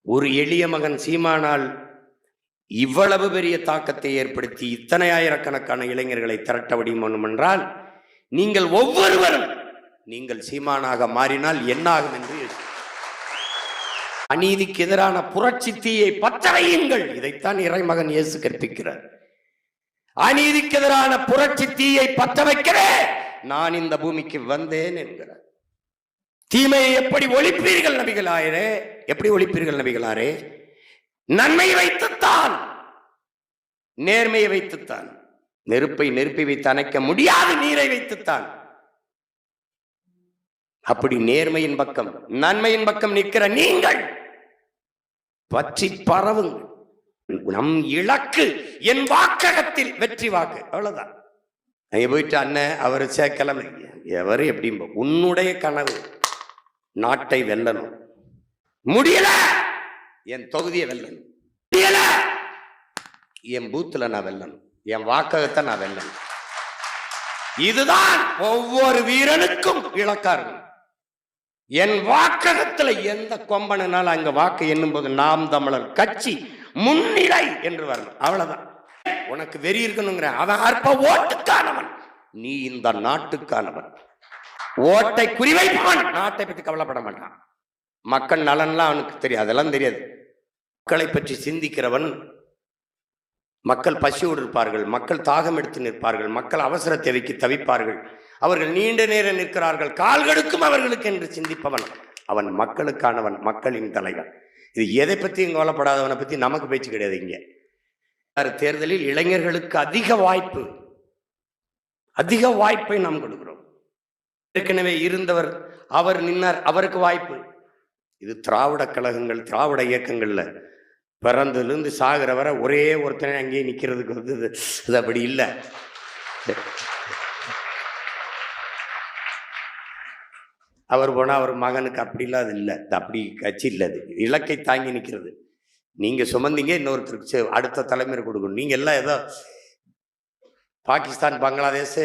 ஒரு எளிய மகன் சீமானால் இவ்வளவு பெரிய தாக்கத்தை ஏற்படுத்தி இத்தனை ஆயிரக்கணக்கான இளைஞர்களை திரட்ட முடியும் என்றால் நீங்கள் ஒவ்வொருவரும் நீங்கள் சீமானாக மாறினால் என்ன ஆகும் என்று அநீதிக்கு எதிரான புரட்சி தீயை பற்ற வையுங்கள். இதைத்தான் இறைமகன் இயேசு கற்பிக்கிறார். அநீதிக்கு எதிரான புரட்சி தீயை பற்ற வைக்கவே நான் இந்த பூமிக்கு வந்தேன் என்கிறார். தீமையை எப்படி ஒழிப்பீர்கள் நபிகளாரே? எப்படி ஒழிப்பீர்கள் நபிகளாரே? நன்மையை வைத்துத்தான், நேர்மையை வைத்துத்தான். நெருப்பை நெருப்பி வைத்து அணைக்க முடியாது, நீரை வைத்துத்தான். அப்படி நேர்மையின் பக்கம் நன்மையின் பக்கம் நிற்கிற நீங்கள் பற்றி பரவுங்கள். நம் இலக்கு என் வாக்ககத்தில் வெற்றி வாக்கு, அவ்வளவுதான். அங்க போயிட்டு அண்ணன் அவர் சேர்க்கலம் எவரு எப்படி உன்னுடைய கனவு நாட்டை வெல்லணும், முடியல என் தொகுதியை வெல்லணும், முடியல என் பூத்துல நான் வெல்லணும், என் வாக்ககத்தை நான் வெல்லணும். இதுதான் ஒவ்வொரு வீரனுக்கும் இலக்கா இருக்கும். என் வாக்ககத்துல எந்த கொம்பனால அங்க வாக்கு எண்ணும் போது நாம் தமிழர் கட்சி முன்னிலை என்று வரணும், அவ்வளவுதான். உனக்கு வெறி இருக்கணுங்கிற அவன் அற்ப ஓட்டுக்கானவன், நீ இந்த நாட்டுக்கானவன். ஓட்டை குறிவைப்பவன் நாட்டை பற்றி கவலைப்பட மாட்டான். மக்கள் நலன்லாம் அவனுக்கு தெரியாது, அதெல்லாம் தெரியாது. மக்களை பற்றி சிந்திக்கிறவன், மக்கள் பசியோடு இருப்பார்கள், மக்கள் தாகம் எடுத்து நிற்பார்கள், மக்கள் அவசர தேவைக்கு தவிப்பார்கள், அவர்கள் நீண்ட நேரம் நிற்கிறார்கள், கால்களுக்கும் அவர்களுக்கு என்று சிந்திப்பவன் அவன் மக்களுக்கானவன், மக்களின் தலைவன். இது எதை பற்றியும் கவலைப்படாதவனை பற்றி நமக்கு பேச்சு கிடையாது. இங்கே தேர்தலில் இளைஞர்களுக்கு அதிக வாய்ப்பை நாம் கொடுக்கிறோம். ஏற்கனவே இருந்தவர் அவர் நின்னார், அவருக்கு வாய்ப்பு. இது திராவிட கழகங்கள், திராவிட இயக்கங்கள்ல பிறந்திலிருந்து சாகிற வரை ஒரே ஒருத்தனை அங்கேயே நிற்கிறதுக்கு வந்து இது அப்படி இல்லை. அவர் போனால் அவர் மகனுக்கு அப்படி இல்லாது இல்லை, அப்படி கட்சி இல்லை. அது இலக்கை தாங்கி நிற்கிறது. நீங்கள் சுமந்தீங்க, இன்னொருத்தருக்கு அடுத்த தலைமுறை கொடுக்கணும். நீங்கள் எல்லாம் ஏதோ பாகிஸ்தான், பங்களாதேஷ்,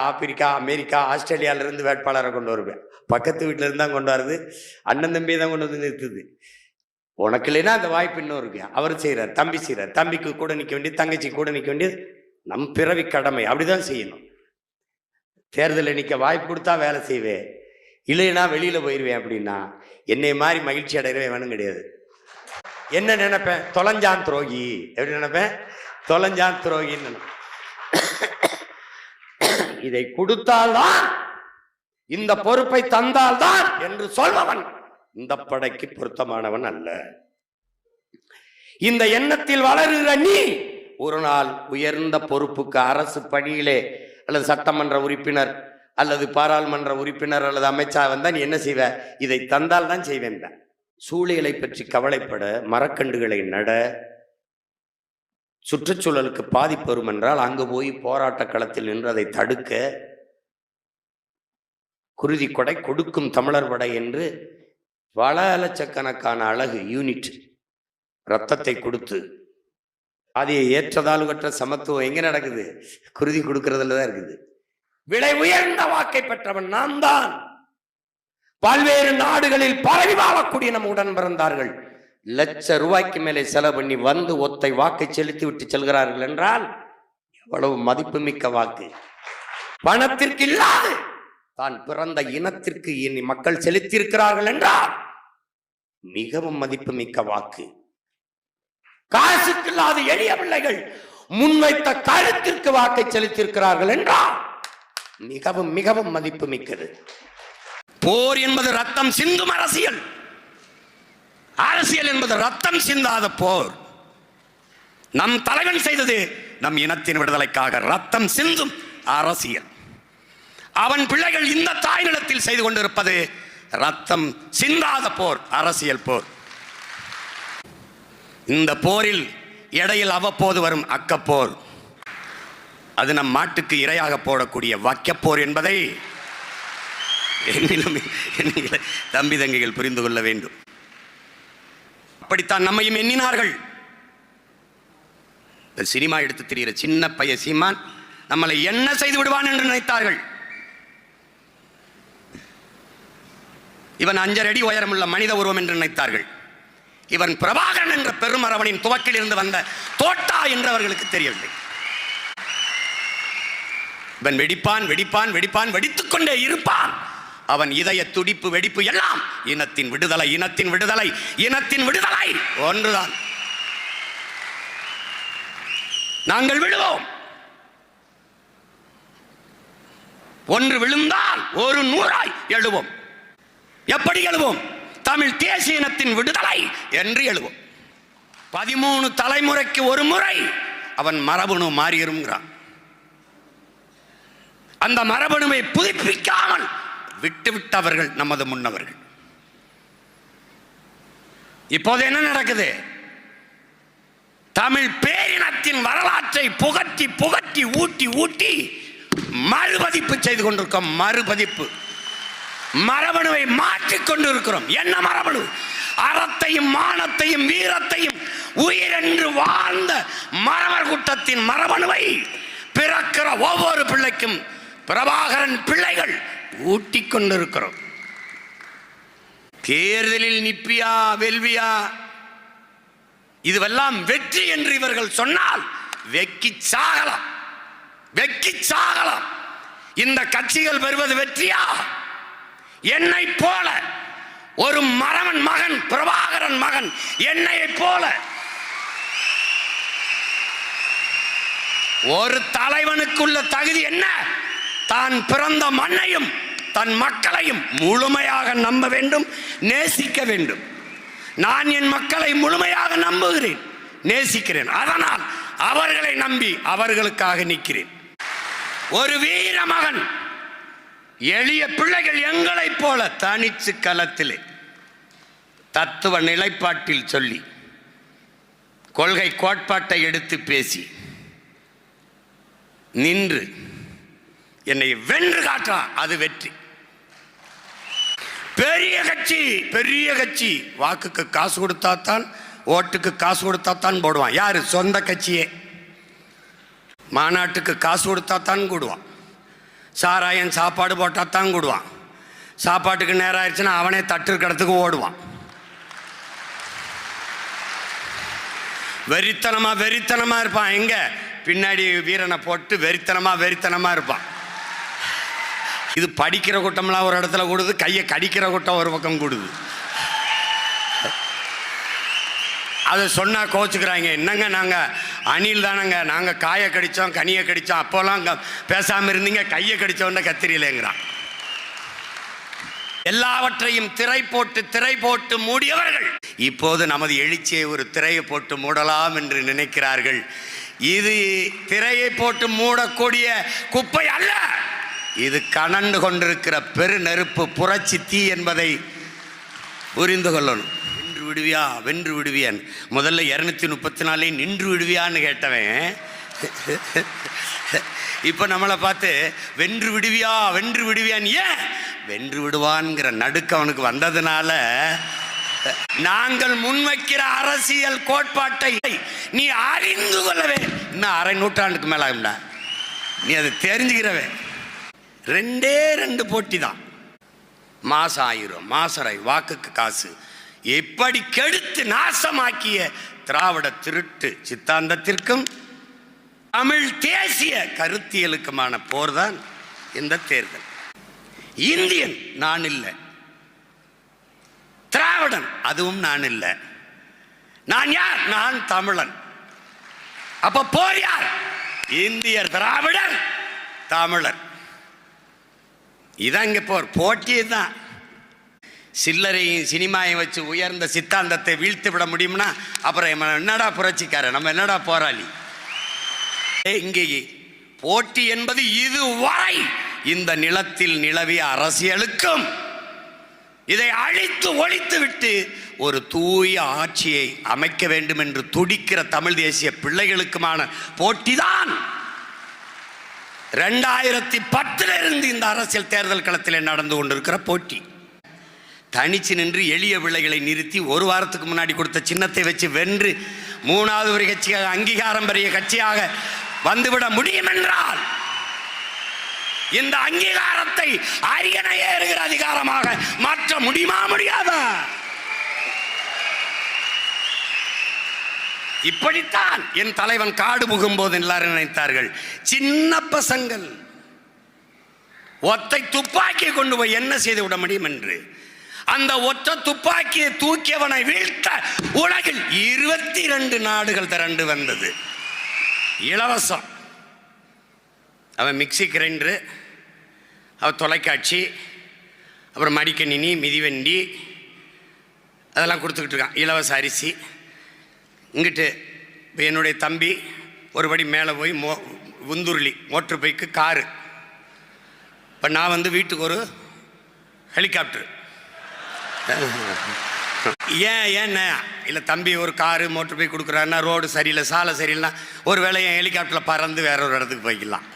ஆப்பிரிக்கா, அமெரிக்கா, ஆஸ்திரேலியாவிலேருந்து வேட்பாளரை கொண்டு வருவேன். பக்கத்து வீட்டில் இருந்தால் கொண்டு வருது, அண்ணன் தம்பி தான் கொண்டு வந்து நிறுத்துது. உனக்கு இல்லைன்னா அந்த வாய்ப்பு இன்னும் இருக்கு. அவர் செய்கிறார், தம்பி செய்கிறார், தம்பிக்கு கூட நிற்க வேண்டியது, தங்கச்சி கூட நிற்க வேண்டியது நம் பிறவி கடமை. அப்படிதான் செய்யணும். தேர்தலில் நிற்க வாய்ப்பு கொடுத்தா வேலை செய்வேன், இல்லைன்னா வெளியில் போயிடுவேன். அப்படின்னா என்னை மாதிரி மகிழ்ச்சி அடைகிறவே வேணும் கிடையாது. என்ன நினைப்பேன்? தொலைஞ்சான் துரோகி. எப்படி நினைப்பேன்? தொலைஞ்சான் துரோகின்னு. இதை கொடுத்தால்தான், இந்த பொறுப்பை தந்தால்தான் என்று சொல்பவன் இந்த படைக்கு பொருத்தமானவன் அல்ல. இந்த எண்ணத்தில் வளருகிற நீ ஒரு நாள் உயர்ந்த பொறுப்புக்கு, அரசு பணியிலே அல்லது சட்டமன்ற உறுப்பினர் அல்லது பாராளுமன்ற உறுப்பினர் அல்லது அமைச்சர் வந்தா நீ என்ன செய்வ? இதை தந்தால் தான் செய்வேன். சூழலை பற்றி கவலைப்பட, மரக்கண்டுகளை நட, சுற்றுச்சூழலுக்கு பாதிப்பு வரும் என்றால் அங்கு போய் போராட்ட களத்தில் நின்று அதை தடுக்க, குருதி கொடை கொடுக்கும் தமிழர் படை என்று பல லட்சக்கணக்கான அழகு யூனிட் ரத்தத்தை கொடுத்து அதை ஏற்றதால் கற்ற சமத்துவம் எங்க நடக்குது? குருதி கொடுக்கறதுல தான் இருக்குது. விலை உயர்ந்த வாக்கை பெற்றவன் நாம் தான். பல்வேறு நாடுகளில் பரவி வாழக்கூடிய நம் உடன் பிறந்தார்கள் லட்ச ரூபாய்க்கு மேலே செலவு பண்ணி வந்து ஒத்தை வாக்கை செலுத்தி விட்டு செல்கிறார்கள் என்றால் எவ்வளவு மதிப்புமிக்க வாக்கு. பணத்திற்கு இல்லாது தான் பிறந்த இனத்திற்கு இனி மக்கள் செலுத்தியிருக்கிறார்கள் என்றால் மிகவும் மதிப்புமிக்க வாக்கு. காசுக்கு இல்லாத எளிய பிள்ளைகள் முன்வைத்த கருத்திற்கு வாக்கை செலுத்தியிருக்கிறார்கள் என்றால் மிகவும் மிகவும் மதிப்பு மிக்கது. போர் என்பது ரத்தம் சிந்தும் அரசியல், அரசியல் என்பது ரத்தம் சிந்தாத போர். நம் தலைவன் செய்தது நம் இனத்தின் விடுதலைக்காக ரத்தம் சிந்தும் அரசியல். அவன் பிள்ளைகள் இந்த தாய் நிலத்தில் செய்து கொண்டிருப்பது ரத்தம் சிந்தாத போர், அரசியல் போர். இந்த போரில் இடையில் அவ்வப்போது வரும் அக்கப்போர், அது நம் மாட்டுக்கு இரையாக போடக்கூடிய வக்கப்போர் என்பதை தம்பி தங்கைகள் புரிந்து கொள்ள வேண்டும். அப்படித்தான் நம்மையும் எண்ணினார்கள். சினிமா எடுத்து தெரிகிற சின்ன பைய சீமான் நம்மளை என்ன செய்து விடுவான் என்று நினைத்தார்கள். இவன் 5 அடி உயரமுள்ள மனித உருவம் என்று நினைத்தார்கள். இவன் பிரபாகரன் என்ற பெருமரவனின் துவக்கில் இருந்து வந்த தோட்டா என்றவர்களுக்கு தெரியவில்லை. இவன் வெடிப்பான் வெடிப்பான் வெடிப்பான், வெடித்துக் கொண்டே இருப்பான். அவன் இதய துடிப்பு வெடிப்பு எல்லாம் இனத்தின் விடுதலை, இனத்தின் விடுதலை, இனத்தின் விடுதலை ஒன்றுதான். நாங்கள் விழுவோம். ஒன்று விழுந்தால் ஒரு நூறாய் எழுவோம். எப்படி எழுவோம்? தமிழ் தேசிய இனத்தின் விடுதலை என்று எழுவோம். 13 தலைமுறைக்கு ஒரு முறை அவன் மரபணு மாறியிருக்கிறான். அந்த மரபணுவை புதுப்பிக்காமல் விட்டுவிட்டவர்கள் நமது முன்னவர்கள். இப்போது என்ன நடக்குது? தமிழ் பேரினத்தின் வரலாற்றை புகட்டி புகட்டி ஊட்டி ஊட்டி மறுபதிப்பு செய்து கொண்டிருக்கிறோம். மறுபதிப்பு, மரபணுவை மாற்றிக் கொண்டிருக்கிறோம். என்ன மரபணு? அறத்தையும் மானத்தையும் வீரத்தையும் உயிரென்று வாழ்ந்த மறவர் கூட்டத்தின் மரபணுவை பிறக்கிற ஒவ்வொரு பிள்ளைக்கும் பிரபாகரன் பிள்ளைகள் ஊட்டிக் கொண்டிருக்கிறோம். தேர்தலில் நிப்பியா வெல்வியா இதுவெல்லாம் வெற்றி என்று இவர்கள் சொன்னால் வெக்கி சாகலாம், வெக்கி சாகலாம். இந்த கட்சிகள் பெறுவது வெற்றியா? என்னை போல ஒரு மறவன் மகன், பிரபாகரன் மகன், என்னையை போல ஒரு தலைவனுக்குள்ள தகுதி என்ன? தான் பிறந்த மண்ணையும் தன் மக்களையும் முழுமையாக நம்ப வேண்டும், நேசிக்க வேண்டும். நான் என் மக்களை முழுமையாக நம்புகிறேன், நேசிக்கிறேன். அதனால் அவர்களை நம்பி அவர்களுக்காக நிற்கிறேன். ஒரு வீர மகன், எளிய பிள்ளைகள் எங்களைப் போல தனிச்சு களத்திலே தத்துவ நிலைப்பாட்டில் சொல்லி கொள்கை கோட்பாட்டை எடுத்து பேசி நின்று என்னை வென்று காட்டான், அது வெற்றி. பெரிய கட்சி, பெரிய கட்சி வாக்குக்கு காசு கொடுத்தாத்தான், ஓட்டுக்கு காசு கொடுத்தாத்தான் போடுவான். யாரு? சொந்த கட்சியே. மாநாட்டுக்கு காசு கொடுத்தாத்தான் கூடுவான். சாராயன் சாப்பாடு போட்டாத்தான் கூடுவான். சாப்பாட்டுக்கு நேரம் ஆயிடுச்சுன்னா அவனே தட்டு கடத்துக்கு ஓடுவான். வெறித்தனமா வெறித்தனமா இருப்பான். எங்க? பின்னாடி வீரனை போட்டு வெறித்தனமா இருப்பான். இது படிக்கிற கூட்டம்லாம் ஒரு இடத்துல கூடுது, கையை கடிக்கிற கூட்டம் ஒரு பக்கம் கூடுது. அதை சொன்னா கோச்சுக்கிறாங்க. என்னங்க நாங்கள் அணில் தானங்க, நாங்கள் காயை கடித்தோம் கனியை கடித்தோம், அப்போல்லாம் பேசாமல் இருந்தீங்க, கையை கடித்தோன்னா கத்திரியிலேங்கிறான். எல்லாவற்றையும் திரை போட்டு மூடியவர்கள் இப்போது நமது எழுச்சியை ஒரு திரையை போட்டு மூடலாம் என்று நினைக்கிறார்கள். இது திரையை போட்டு மூடக்கூடிய குப்பை அல்ல, இது கனண்டு கொண்டிருக்கிற பெரு நெருப்பு, புரட்சி தீ என்பதை புரிந்து கொள்ளணும். வென்று விடுவியா, வென்று விடுவியான். முதல்ல 234 நின்று விடுவியான்னு கேட்டவன் இப்போ நம்மளை பார்த்து வென்று விடுவியா வென்று விடுவியான். ஏன் வென்று விடுவான்ங்கிற நடுக்க அவனுக்கு வந்ததுனால, நாங்கள் முன்வைக்கிற அரசியல் கோட்பாட்டை நீ அறிந்து கொள்ளவே இன்னும் அரை நூற்றாண்டுக்கு மேல ஆகும்டா. நீ அதை தெரிஞ்சுக்கிறவே. 2 போட்டி தான். மாசம் 1000, மாசரை வாக்குக்கு காசு, எப்படி கெடுத்து நாசமாக்கிய திராவிட திருட்டு சித்தாந்தத்திற்கும் தமிழ் தேசிய கருத்தியலுக்குமான போர்தான் இந்த தேர்தல். இந்தியன் நான் இல்லை, திராவிடன் அதுவும் நான் இல்லை. நான் யார்? நான் தமிழன். அப்ப போர் யார்? இந்தியர், திராவிடர், தமிழர். இதான் இங்க போர். போட்டியே தான். சில்லறையும் சினிமாவையும் வச்சு உயர்ந்த சித்தாந்தத்தை வீழ்த்து விட முடியும்னா அப்புறம் என்னடா புரட்சிக்காரன், நம்ம என்னடா போராளி? இங்கே போட்டி என்பது இதுவரை இந்த நிலத்தில் நிலவிய அரசியலுக்கும் இதை அழித்து ஒழித்து விட்டு ஒரு தூய ஆட்சியை அமைக்க வேண்டும் என்று துடிக்கிற தமிழ் தேசிய பிள்ளைகளுக்குமான போட்டிதான் 2010 இருந்து இந்த அரசியல் தேர்தல் களத்தில் நடந்து கொண்டிருக்கிற போட்டி. தனிச்சு நின்று எளிய பிள்ளைகளை நிறுத்தி ஒரு வாரத்துக்கு முன்னாடி கொடுத்த சின்னத்தை வச்சு வென்று 3வது ஒரு கட்சியாக, அங்கீகாரம் பெரிய கட்சியாக வந்துவிட முடியும் என்றால் இந்த அங்கீகாரத்தை அரியணை ஏறுகிற அதிகாரமாக மாற்ற முடியுமா? முடியாதா? இப்படித்தான் என் தலைவன் காடு புகும்போது எல்லாரும் நினைத்தார்கள், சின்ன பசங்கள் ஒத்தை துப்பாக்கியை கொண்டு போய் என்ன செய்து விட முடியும் என்று. அந்த ஒற்றை துப்பாக்கியை தூக்கியவனை வீழ்த்த உலகில் 22 நாடுகள் திரண்டு வந்தது. இலவசம். அவன் மிக்சி கிரைண்டரு, அவன் தொலைக்காட்சி, அப்புறம் மடிக்கணினி, மிதிவண்டி அதெல்லாம் கொடுத்துக்கிட்டு இருக்கான். இலவச அரிசி. இங்கிட்டு என்னுடைய தம்பி ஒருபடி மேலே போய் உந்துருளி மோட்ரு பைக்கு காரு. இப்போ நான் வந்து வீட்டுக்கு ஒரு ஹெலிகாப்டர். ஏன்னா இல்லை தம்பி ஒரு காரு மோட்ரு பைக் கொடுக்குறாருன்னா ரோடு சரியில்லை, சாலை சரியில்லைன்னா ஒரு வேளை என் ஹெலிகாப்டரில் பறந்து வேற ஒரு இடத்துக்கு போய்க்கலாம்.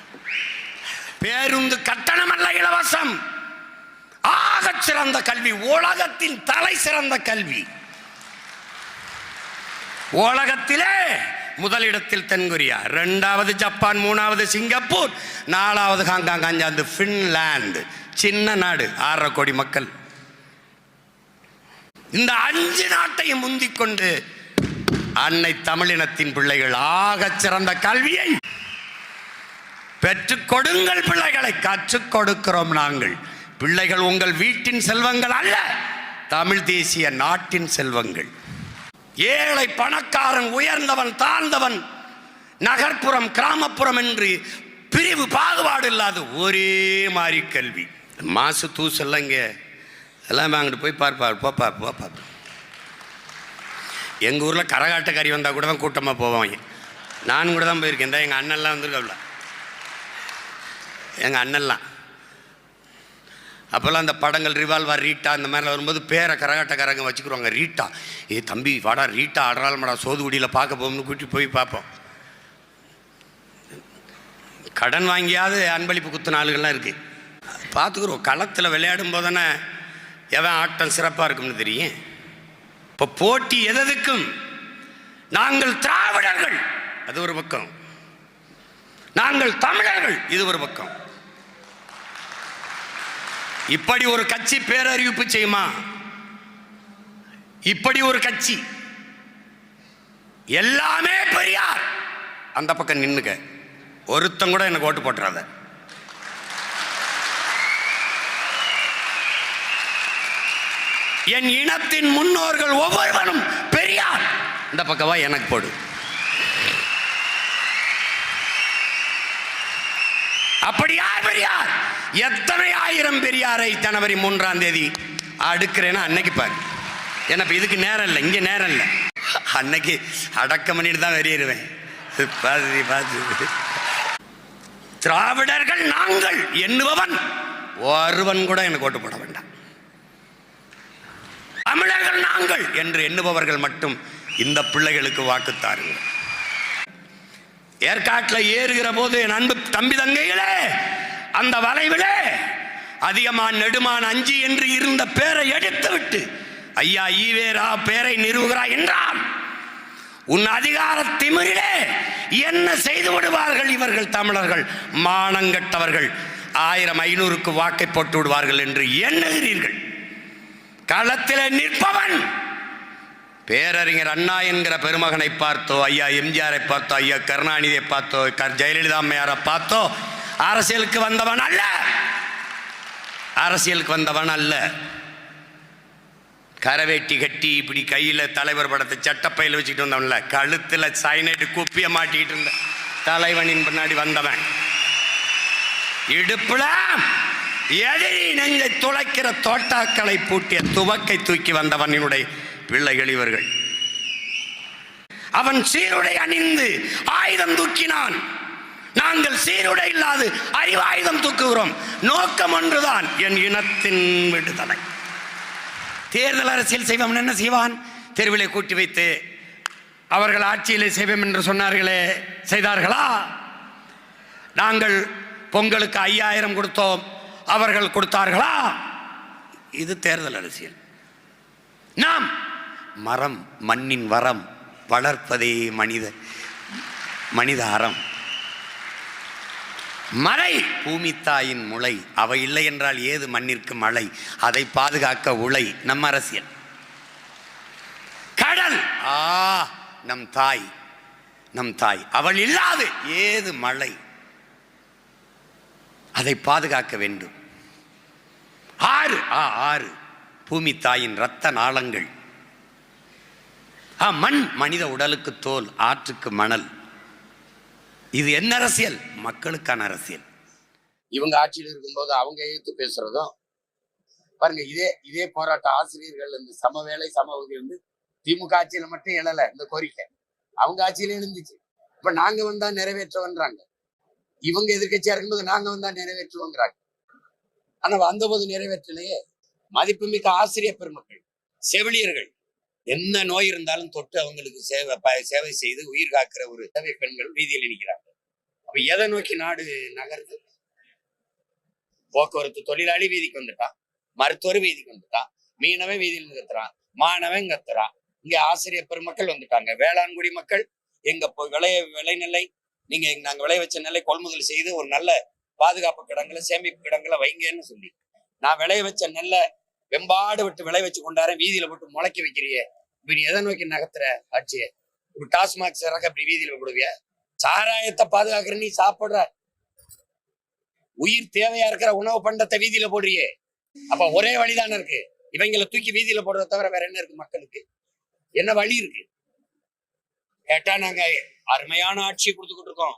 பேருந்து கட்டணம் அல்ல, இலவசம். ஆக சிறந்த கல்வி, உலகத்தின் தலை சிறந்த கல்வி. உலகத்திலே முதலிடத்தில் தென்கொரியா, 2வது ஜப்பான், 3வது சிங்கப்பூர், 4வது ஹாங்காங், 5வது பின்லாந்து. சின்ன நாடு, 6.5 கோடி மக்கள். இந்த 5 நாட்டையும் முந்திக்கொண்டு அன்னை தமிழினத்தின் பிள்ளைகள் ஆக சிறந்த கல்வியை பெற்றுக் கொடுங்கள். பிள்ளைகளை கற்றுக் கொடுக்கிறோம் நாங்கள். பிள்ளைகள் உங்கள் வீட்டின் செல்வங்கள் அல்ல, தமிழ் தேசிய நாட்டின் செல்வங்கள். ஏழை பணக்காரன், உயர்ந்தவன் தாழ்ந்தவன், நகர்ப்புறம் கிராமப்புறம் என்று பிரிவு பாகுபாடு இல்லாத ஒரே மாதிரி கல்வி. மாசு தூசெல்லாம் இங்கே எல்லாம் அங்கிட்டு போய் போப்பா. எங்கள் ஊரில் கரகாட்டக்காரி வந்தால் கூட தான் கூட்டமாக போவாங்க. நான் கூட தான் போயிருக்கேன். தான் எங்கள் அண்ணன்லாம் வந்துருக்கல. எங்கள் அண்ணன்லாம் அப்போல்லாம் அந்த படங்கள் ரிவால்வர், ரீட்டா அந்த மாதிரிலாம் வரும்போது பேரை கரகாட்டக்காரங்க வச்சுக்கிடுவாங்க. ரீட்டா, தம்பி வாடா ரீட்டா ஆடுறாள்மடா சோதுகுடியில் பார்க்க போகும்னு கூட்டிட்டு போய் பார்ப்போம். கடன் வாங்கியாவது அன்பளிப்பு குத்துன ஆளுகள்லாம் இருக்குது. பார்த்துக்குறோம். களத்தில் விளையாடும் போதானே எவன் ஆட்டம் சிறப்பாக இருக்கும்னு தெரியும். இப்போ போட்டி எதற்கும். நாங்கள் திராவிடர்கள் அது ஒரு பக்கம், நாங்கள் தமிழர்கள் இது ஒரு பக்கம். இப்படி ஒரு கட்சி பேரறிவிப்பு செய்யுமா? இப்படி ஒரு கட்சி எல்லாமே பெரியார் அந்த பக்கம் நின்னுக்க. ஒருத்தம் கூட எனக்கு ஓட்டு போட்டுறாத. என் இனத்தின் முன்னோர்கள் ஒவ்வொருவரும் பெரியார் இந்த பக்கவா எனக்கு போடு. அப்படி யார் பெரியார்? எத்தனை ஆயிரம் பெரியாரை ஜனவரி 3ஆம் தேதி அடுக்கிறேன்னா அன்னைக்கு பாரு. ஏன்னா இதுக்கு நேரம் இல்லை, இங்கே நேரம் இல்லை. அன்னைக்கு அடக்கம் பண்ணிட்டு தான் வெளியேறுவேன். பார்த்து திராவிடர்கள் நாங்கள் எண்ணுபவன் ஒருவன் கூட எனக்கு ஓட்டு போட வேண்டாம். தமிழர்கள் நாங்கள் என்று எண்ணுபவர்கள் மட்டும் இந்த பிள்ளைகளுக்கு வாக்குத்தாருங்கள். ஏற்காட்டில் ஏறுகிற போது என் அன்பு தம்பி தங்கைகளே, அந்த வளைவிலே அதிகமான் நெடுமான் அஞ்சி என்று இருந்த பேரை எடுத்து விட்டு ஐயா ஈவேரா பேரை நிறுவுகிறாய் என்றால் உன் அதிகார திமிரிலே என்ன செய்து விடுவார்கள் இவர்கள் தமிழர்கள்? மானங்கட்டவர்கள். 1000-500க்கு வாக்கை போட்டு விடுவார்கள் என்று எண்ணுகிறீர்கள். களத்திலே நிற்பவன் பேரறிஞர் அண்ணா என்கிற பெருமகனை பார்த்தோ, ஐயா எம்ஜிஆரை பார்த்தோ, ஐயா கருணாநிதியை பார்த்தோ, ஜெயலலிதா அம்மையாரை பார்த்தோ அரசியலுக்கு வந்தவன் அல்ல. அரசியலுக்கு வந்தவன் அல்ல. கரவேட்டி கட்டி இப்படி கையில் தலைவர் படத்தை சட்டப்பையில் வச்சுக்கிட்டு வந்தவன்ல, கழுத்தில் சைனைட்டு குப்பிய மாட்டிக்கிட்டு இருந்த தலைவனின் பின்னாடி வந்தவன். இடுப்புல எதிரி நெஞ்சை துளைக்கிற தோட்டாக்களை பூட்டிய துவக்கை தூக்கி வந்தவனுடைய பிள்ளைகள் இவர்கள். அவன் சீருடை அணிந்து ஆயுதம் தூக்கினான். நாங்கள் சீருடை இல்லாது அறிவாயுதம் தூக்குகிறோம். நோக்கம் ஒன்றுதான், என் இனத்தின் விடுதலை. தேர்தல் அரசியல் செய்வோம் என்ன செய்வான்? தெருவிலே கூட்டி வைத்து அவர்கள் ஆட்சியிலே செய்வோம் என்று சொன்னார்களே, செய்தார்களா? நாங்கள் பொங்கலுக்கு 5000 கொடுத்தோம், அவர்கள் கொடுத்தார்களா? இது தேர்தல் அரசியல். நாம் மரம், மண்ணின் வரம், வளர்ப்பதே மனித அறம். மழை பூமி தாயின் முளை, அவை இல்லை என்றால் ஏது மண்ணிற்கு மழை? அதை பாதுகாக்க உழை நம்ம அரசியல். கடல் நம் தாய், நம் தாய். அவள் இல்லாது ஏது மழை? அதை பாதுகாக்க வேண்டும். ஆறு ஆறு பூமி தாயின் இரத்த நாளங்கள். மண் மனித உடலுக்கு தோல், ஆற்றுக்கு மணல். இது என்ன அரசியல்? மக்களுக்கான அரசியல். இவங்க ஆட்சியில் இருக்கும்போது அவங்க எதிர்த்து பேசுறதும் பாருங்க. இதே போராட்டம் ஆசிரியர்கள் இந்த சம வேலை சம ஊதியம் திமுக ஆட்சியில மட்டும் எழல இந்த கோரிக்கை, அவங்க ஆட்சியில எழுந்துச்சு. இப்ப நாங்க வந்தா நிறைவேற்றுவோன்றாங்க. இவங்க எதிர்கட்சியா இருக்கும்போது நாங்க வந்தா நிறைவேற்றுவோங்கிறாங்க. ஆனா வந்தபோது நிறைவேற்றலையே. மதிப்புமிக்க ஆசிரியர் பெருமக்கள், செவிலியர்கள், என்ன நோய் இருந்தாலும் தொட்டு அவங்களுக்கு சேவை செய்து உயிர் காக்கிற ஒரு சேவை பெண்கள் வீதியில் நிற்கிறாங்க. அப்ப எதை நோக்கி நாடு நகருது? போக்குவரத்து தொழிலாளி வீதிக்கு வந்துட்டான், மருத்துவர் வீதிக்கு வந்துட்டான், மீனவன் வீதியில் கத்துறான், மாணவன் கத்துறான். இங்க ஆசிரியர் பெருமக்கள் வந்துட்டாங்க. வேளாண்குடி மக்கள் எங்க விளைநெல்லை நீங்க நாங்க விளைய வச்ச நெல்லை கொள்முதல் செய்து ஒரு நல்ல பாதுகாப்பு கிடங்குல சேமிப்பு கிடங்குல வைங்கன்னு சொல்லி, நான் விளைய வச்ச நெல்லை வெம்பாடு விட்டு விளை வச்சு கொண்டாரன், வீதியில போட்டு முளைக்க வைக்கிறியே. இப்ப நீ எதை நோக்கி நகர்த்துற ஆட்சியை? ஒரு டாஸ்மாக் சிறக்க அப்படி வீதியில போடுவிய? சாராயத்தை பாதுகாக்கிற நீ சாப்பிடுற உயிர் தேவையா இருக்கிற உணவு பண்டத்தை வீதியில போடுறியே. அப்ப ஒரே வழிதானே இருக்கு, இவங்களை தூக்கி வீதியில போடுறத தவிர வேற என்ன இருக்கு? மக்களுக்கு என்ன வழி இருக்கு கேட்டா, நாங்க அருமையான ஆட்சியை கொடுத்துக்கிட்டு இருக்கோம்,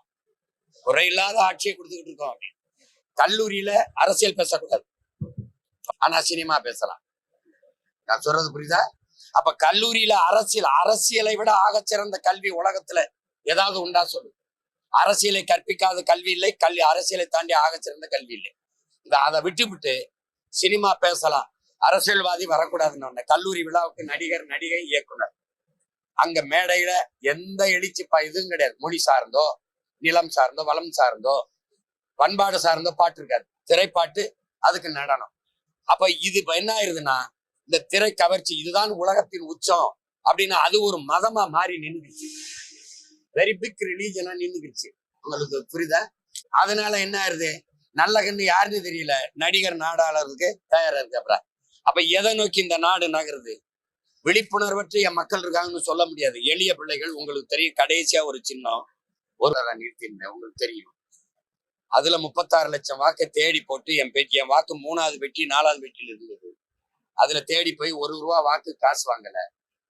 குறையில்லாத ஆட்சியை கொடுத்துக்கிட்டு இருக்கோம். கல்லூரியில அரசியல் பேசக்கூடாது, ஆனா சினிமா பேசலாம். நான் சொல்றது புரியுதா? அப்ப கல்லூரியில அரசியலை விட ஆகச்சிறந்த கல்வி உலகத்துல ஏதாவது உண்டா சொல்லு? அரசியலை கற்பிக்காத கல்வி இல்லை, அரசியலை தாண்டி ஆகச்சிறந்த கல்வி இல்லை. அதை விட்டு சினிமா பேசலாம், அரசியல்வாதி வரக்கூடாதுன்னு. கல்லூரி விழாவுக்கு நடிகர், நடிகை, இயக்குனர், அங்க மேடையில எந்த எழுச்சி இதுவும் கிடையாது. மொழி சார்ந்தோ, நிலம் சார்ந்தோ, வளம் சார்ந்தோ, பண்பாடு சார்ந்தோ பாட்டு இருக்காது. திரைப்பாட்டு, அதுக்கு நடனம். அப்ப இது என்ன ஆயிருதுன்னா, இந்த திரை கவர்ச்சி இதுதான் உலகத்தின் உச்சம் அப்படின்னு அது ஒரு மதமா மாறி நின்றுச்சு. வெரி பிக் ரிலீஜனா நின்றுச்சு. உங்களுக்கு புரியுதா? அதனால என்ன ஆயிருது? நல்ல கண்ணு யாருன்னு தெரியல, நடிகர் நாடாளருக்கு தயாரா இருக்கு. அப்புறம் அப்ப எதை நோக்கி இந்த நாடு நகருது? விழிப்புணர்வற்ற என் மக்கள் இருக்காங்கன்னு சொல்ல முடியாது. எளிய பிள்ளைகள், உங்களுக்கு தெரியும், கடைசியா ஒரு சின்னம் ஒரு நிறுத்திருந்தேன், உங்களுக்கு தெரியும். அதுல 36 லட்சம் வாக்கை தேடி போட்டு என் வாக்கு 3வது பெட்டி 4வது பெட்டியில இருந்தது. அதுல தேடி போய் ₹1 வாக்கு காசு வாங்கல.